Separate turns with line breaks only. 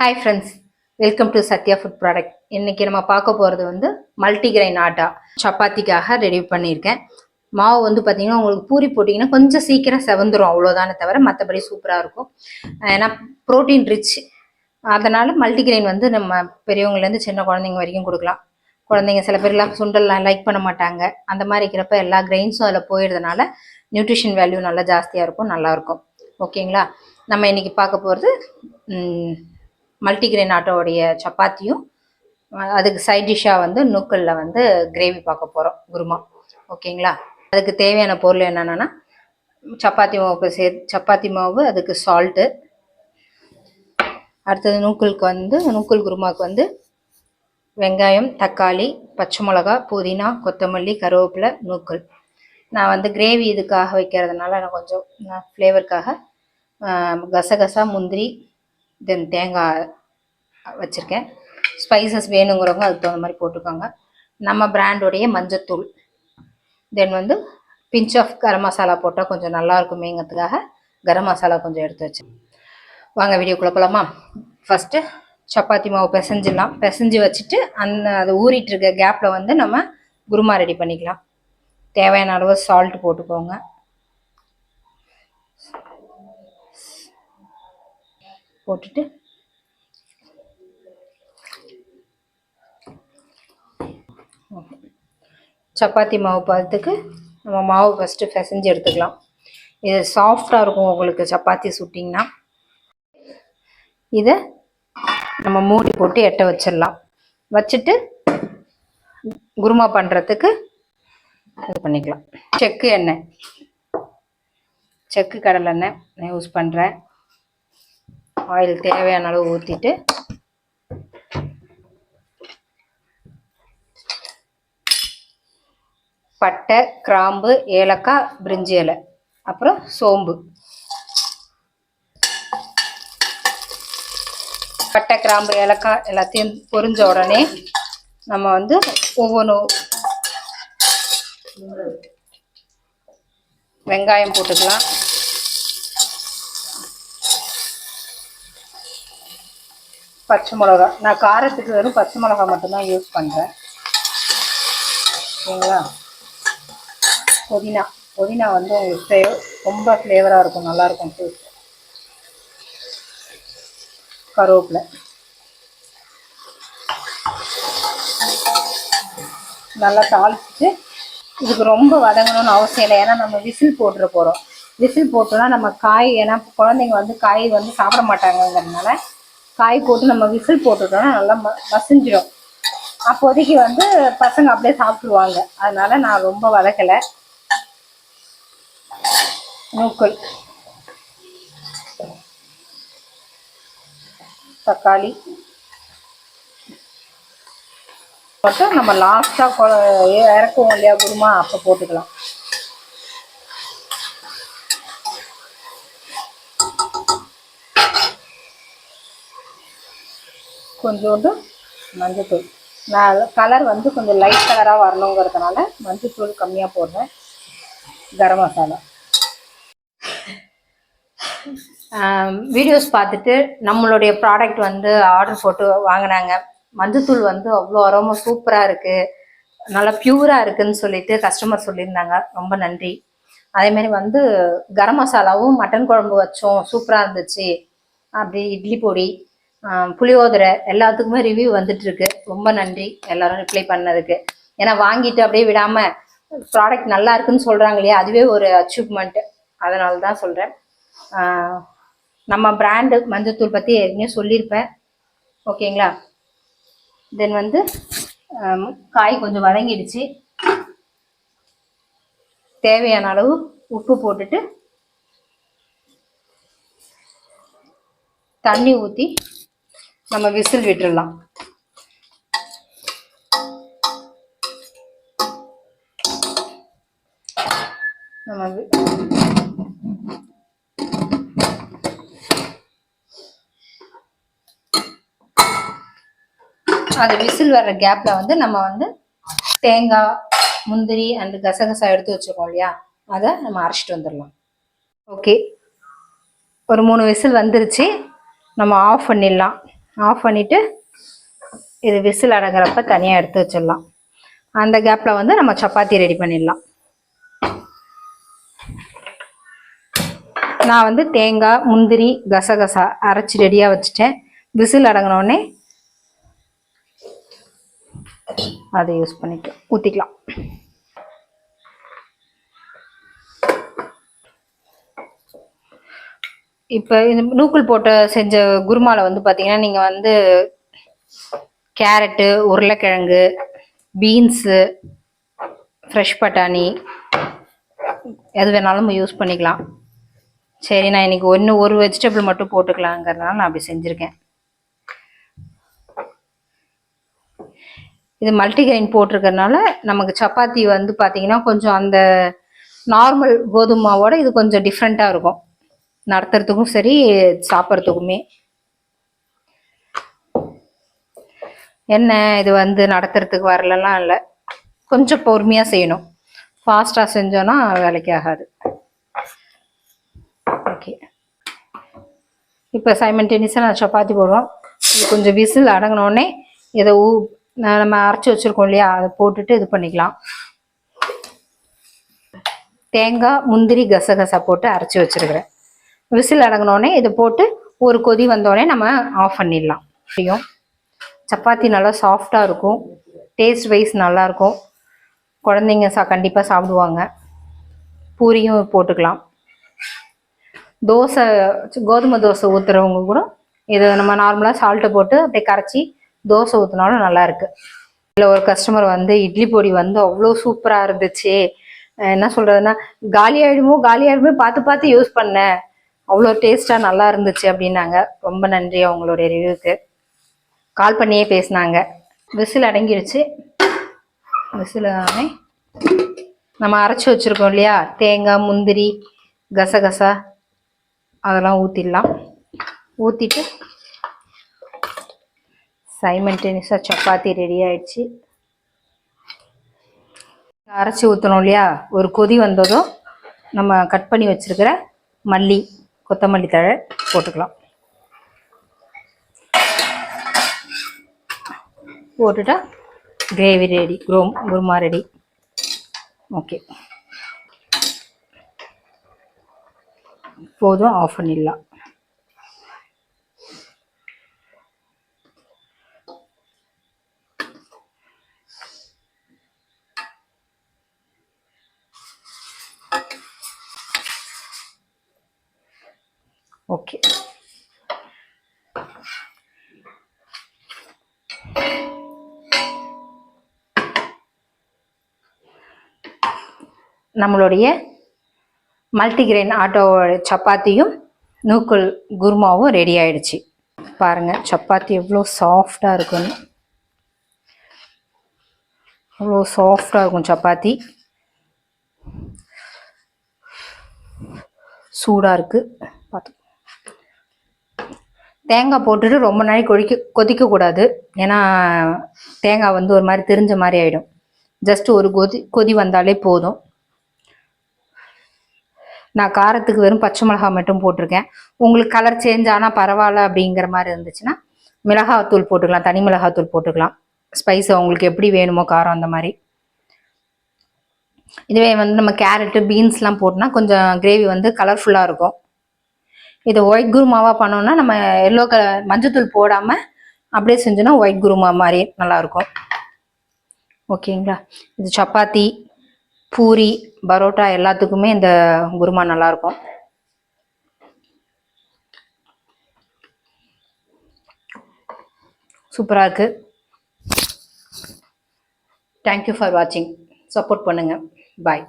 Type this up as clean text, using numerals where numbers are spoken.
Hi friends, welcome to Sathya food product. இன்றைக்கி நம்ம பார்க்க போகிறது வந்து மல்டிகிரெயின் ஆட்டா சப்பாத்திக்காக ரெடி பண்ணியிருக்கேன். மாவு வந்து பார்த்திங்கன்னா உங்களுக்கு பூரி போட்டிங்கன்னா கொஞ்சம் சீக்கிரம் செவந்துடும், அவ்வளோதானே தவிர மற்றபடி சூப்பராக இருக்கும். ஏன்னா ப்ரோட்டீன் ரிச், அதனால் மல்டிகிரெயின் வந்து நம்ம பெரியவங்கலேருந்து சின்ன குழந்தைங்க வரைக்கும் கொடுக்கலாம். குழந்தைங்க சில பேர்லாம் சுண்டல்லாம் லைக் பண்ண மாட்டாங்க. அந்த மாதிரி இருக்கிறப்ப எல்லா கிரெயின்ஸும் அதில் போயிடுறதுனால நியூட்ரிஷன் வேல்யூ நல்லா ஜாஸ்தியாக இருக்கும், நல்லாயிருக்கும். ஓகேங்களா? நம்ம இன்றைக்கி பார்க்க போகிறது மல்டிகிரெயின் ஆட்டோவுடைய சப்பாத்தியும் அதுக்கு சைட் டிஷ்ஷாக வந்து நூக்கலில் வந்து கிரேவி பார்க்க போகிறோம், குருமா. ஓகேங்களா? அதுக்கு தேவையான பொருள் என்னென்னா சப்பாத்தி மாவு, அதுக்கு சால்ட்டு, அடுத்தது நூக்கல் குருமாவுக்கு வந்து வெங்காயம், தக்காளி, பச்சை மிளகா, புதினா, கொத்தமல்லி, கருவேப்பிலை, நூக்கல். நான் வந்து கிரேவி இதுக்காக வைக்கிறதுனால நான் கொஞ்சம் ஃப்ளேவருக்காக கசகசா, முந்திரி, தென் தேங்காய் வச்சுருக்கேன். ஸ்பைசஸ் வேணுங்கிறவங்க அதுக்கு தகுந்த மாதிரி போட்டுக்கோங்க. நம்ம பிராண்டோடைய மஞ்சத்தூள், தென் வந்து பிஞ்ச் ஆஃப் கரம் மசாலா போட்டால் கொஞ்சம் நல்லா இருக்குமேங்கிறதுக்காக கரம் மசாலா கொஞ்சம் எடுத்து வச்சு. வாங்க வீடியோக்குள்ளே போகலாமா? ஃபஸ்ட்டு சப்பாத்தி மாவு பிசைஞ்சு வச்சுட்டு அது ஊறிட்டு இருக்க கேப்பில் வந்து நம்ம குருமா ரெடி பண்ணிக்கலாம். தேவையான அளவு சால்ட் போட்டுக்கோங்க. போட்டுட்டு சப்பாத்தி மாவு பதத்துக்கு நம்ம மாவு ஃபஸ்ட்டு பிசைஞ்சு எடுத்துக்கலாம். இது சாஃப்டாக இருக்கும் உங்களுக்கு சப்பாத்தி சுட்டிங்கன்னா. இதை நம்ம மூடி போட்டு எட்ட வச்சிடலாம். வச்சுட்டு குருமா பண்ணுறதுக்கு இது பண்ணிக்கலாம். செக்கு கடலை எண்ணெய் நான் யூஸ் பண்ணுறேன். ஆயில் தேவையான அளவு ஊற்றிட்டு பட்டை, கிராம்பு, ஏலக்காய், பிரிஞ்சி இலை, அப்புறம் சோம்பு. பட்டை, கிராம்பு, ஏலக்காய் எல்லாத்தையும் பொரிஞ்ச உடனே நம்ம வந்து ஒவ்வொன்றும் வெங்காயம் போட்டுக்கலாம். பச்சை மிளகா, நான் காரத்துக்கு வெறும் பச்சை மிளகா மட்டும்தான் யூஸ் பண்ணுறேன். ஓகேங்களா? புதினா வந்து உங்களுக்கு ரொம்ப ஃப்ளேவராக இருக்கும், நல்லாயிருக்கும் டேஸ்ட். கருவேப்பிலை நல்லா தாளிச்சிட்டு, இதுக்கு ரொம்ப வதங்கணும்னு அவசியம் இல்லை, ஏன்னா நம்ம விசில் போட்டுற போகிறோம். விசில் போட்டோன்னா நம்ம காய், ஏன்னா குழந்தைங்க வந்து காய் வந்து சாப்பிட மாட்டாங்கங்கிறதுனால காய் போட்டு நம்ம விசில் போட்டுட்டோம்னா நல்லா மசிஞ்சிடும். அப்போதைக்கு வந்து பசங்க அப்படியே சாப்பிடுவாங்க. அதனால நான் ரொம்ப வதக்கலை. நூக்கல், தக்காளி மட்டும் நம்ம லாஸ்ட்டாக இறக்குவோம் இல்லையா குருமா, அப்போ போட்டுக்கலாம். கொஞ்சோண்டு மஞ்சத்தூள். நான் கலர் வந்து கொஞ்சம் லைட் கலராக வரணுங்கிறதுனால மஞ்சத்தூள் கம்மியாக போடுறேன். கரம் மசாலா. வீடியோஸ் பார்த்துட்டு நம்மளுடைய ப்ராடக்ட் வந்து ஆர்டர் போட்டு வாங்கினாங்க. மஞ்சத்தூள் வந்து அவ்வளோ அரோமா சூப்பராக இருக்குது, நல்லா ப்யூராக இருக்குதுன்னு சொல்லிட்டு கஸ்டமர் சொல்லியிருந்தாங்க. ரொம்ப நன்றி. அதேமாரி வந்து கரம் மசாலாவும் மட்டன் குழம்பு வச்சோம், சூப்பராக இருந்துச்சு. அப்படி இட்லி பொடி, புளியோதரை எல்லாத்துக்குமே ரிவ்யூ வந்துட்டுருக்கு. ரொம்ப நன்றி எல்லோரும் ரிப்ளை பண்ணதுக்கு. ஏன்னா வாங்கிட்டு அப்படியே விடாமல் ப்ராடக்ட் நல்லா இருக்குன்னு சொல்கிறாங்க இல்லையா, அதுவே ஒரு அச்சீவ்மெண்ட்டு. அதனால தான் சொல்கிறேன். நம்ம பிராண்டு மஞ்சத்தூள் பற்றி ஏற்கனவே சொல்லியிருப்பேன். ஓகேங்களா? தென் வந்து காய் கொஞ்சம் வதங்கிடுச்சு. தேவையான அளவு உப்பு போட்டுட்டு தண்ணி ஊற்றி நம்ம விசில் விட்டுடலாம். அது விசில் வர்ற கேப்பில் வந்து நம்ம வந்து தேங்காய், முந்திரி அண்டு கசகசா எடுத்து வச்சுருக்கோம் இல்லையா, அதை நம்ம அரைச்சிட்டு வந்துடலாம். ஓகே, ஒரு 3 விசில் வந்துருச்சு, நம்ம ஆஃப் பண்ணிடலாம். ஆஃப் பண்ணிவிட்டு இது விசில் அடங்குறப்ப தனியாக எடுத்து வச்சிடலாம். அந்த கேப்பில் வந்து நம்ம சப்பாத்தி ரெடி பண்ணிடலாம். நான் வந்து தேங்காய், முந்திரி, கசகசா அரைச்சி ரெடியாக வச்சுட்டேன். விசில் அடங்கினோடனே அதை யூஸ் பண்ணிட்டு ஊற்றிக்கலாம். இப்போ இந்த நூக்கல் போட்ட செஞ்ச குருமாவில் வந்து பார்த்தீங்கன்னா நீங்கள் வந்து கேரட்டு, உருளைக்கிழங்கு, பீன்ஸு, ஃப்ரெஷ் பட்டாணி எது வேணாலும் நம்ம யூஸ் பண்ணிக்கலாம். சரி, நான் இன்றைக்கி ஒரு வெஜிடபிள் மட்டும் போட்டுக்கலாங்கிறதுனால நான் அப்படி செஞ்சுருக்கேன். இது மல்டிகிரெயின் போட்டிருக்கறனால நமக்கு சப்பாத்தி வந்து பார்த்தீங்கன்னா கொஞ்சம் அந்த நார்மல் கோதுமை மாவோட இது கொஞ்சம் டிஃப்ரெண்ட்டாக இருக்கும், நடத்துறதுக்கும் சரி சாப்பிட்றதுக்குமே. என்ன இது வந்து நடத்துறதுக்கு வரலலாம் இல்லை, கொஞ்சம் பொறுமையாக செய்யணும். ஃபாஸ்ட்டாக செஞ்சோன்னா வேலைக்கு ஆகாது. ஓகே, இப்போ சைமல்டேனியஸாக நான் சப்பாத்தி போடுறோம். இது கொஞ்சம் விசில் அடங்கினோடனே இதை நம்ம அரைச்சி வச்சுருக்கோம் இல்லையா, அதை போட்டுட்டு இது பண்ணிக்கலாம். தேங்காய், முந்திரி, கசகசா போட்டு அரைச்சி வச்சுருக்கிறேன். விசில் அடங்கினோடனே இதை போட்டு ஒரு கொதி வந்தோடனே நம்ம ஆஃப் பண்ணிடலாம். முடியும். சப்பாத்தி நல்லா சாஃப்டாக இருக்கும், டேஸ்ட் வைஸ் நல்லாயிருக்கும். குழந்தைங்க கண்டிப்பாக சாப்பிடுவாங்க. பூரியும் போட்டுக்கலாம். தோசை, கோதுமை தோசை ஊற்றுறவங்க கூட இதை நம்ம நார்மலாக சால்ட்டை போட்டு அப்படியே கரைச்சி தோசை ஊற்றினாலும் நல்லாயிருக்கு. இதில் ஒரு கஸ்டமர் வந்து இட்லி பொடி வந்து அவ்வளோ சூப்பராக இருந்துச்சு, என்ன சொல்கிறதுன்னா காலியாகிடுமோ பார்த்து பார்த்து யூஸ் பண்ணேன், அவ்வளோ டேஸ்ட்டாக நல்லா இருந்துச்சு அப்படின்னாங்க. ரொம்ப நன்றி அவங்களுடைய ரிவ்யூக்கு. கால் பண்ணியே பேசினாங்க. விசில் அடங்கிடுச்சு. விசில் நம்ம அரைச்சி வச்சுருக்கோம் இல்லையா, தேங்காய், முந்திரி, கசகசா அதெல்லாம் ஊற்றிடலாம். ஊற்றிட்டு சைமல்டேனியஸாக சப்பாத்தி ரெடி ஆயிடுச்சு. அரைச்சி ஊற்றணும் இல்லையா, ஒரு கொதி வந்ததும் நம்ம கட் பண்ணி வச்சுருக்கிற மல்லி, கொத்தமல்லி தழை போட்டுக்கலாம். போட்டுட்டா gravy ready, kurma ready. Okay, போதும், ஆஃப் பண்ணிடலாம். ஓகே, நம்மளுடைய மல்டிகிரெயின் ஆட்டோ சப்பாத்தியும் நூக்கல் குருமாவும் ரெடி ஆயிடுச்சு. பாருங்கள் சப்பாத்தி எவ்வளோ சாஃப்டாக இருக்குன்னு. அவ்வளோ சாஃப்டாக இருக்கும் சப்பாத்தி. சூடாக இருக்குது பார்த்து. தேங்காய் போட்டுட்டு ரொம்ப நாளைக்கு கொதிக்கக்கூடாது, ஏன்னா தேங்காய் வந்து ஒரு மாதிரி தெரிஞ்ச மாதிரி ஆகிடும். ஜஸ்ட் ஒரு கொதி வந்தாலே போதும். நான் காரத்துக்கு வெறும் பச்சை மிளகாய் மட்டும் போட்டிருக்கேன். உங்களுக்கு கலர் சேஞ்ச் ஆனால் பரவாயில்ல அப்படிங்கிற மாதிரி இருந்துச்சுன்னா மிளகாத்தூள் போட்டுக்கலாம், தனி மிளகாத்தூள் போட்டுக்கலாம். ஸ்பைஸ் உங்களுக்கு எப்படி வேணுமோ காரம் அந்த மாதிரி. இதுவே வந்து நம்ம கேரட்டு, பீன்ஸ்லாம் போட்டோம்னா கொஞ்சம் கிரேவி வந்து கலர்ஃபுல்லாக இருக்கும். இதை ஒயிட் குருமாவாக பண்ணோன்னா நம்ம எல்லோ கலர் மஞ்சத்தூள் போடாமல் அப்படியே செஞ்சோன்னா ஒயிட் குருமா மாதிரி நல்லாயிருக்கும். ஓகேங்களா, இது சப்பாத்தி, பூரி, பரோட்டா எல்லாத்துக்குமே இந்த குருமா நல்லாயிருக்கும். சூப்பராக இருக்குது. தேங்க்யூ ஃபார் வாட்சிங். சப்போர்ட் பண்ணுங்கள். பாய்.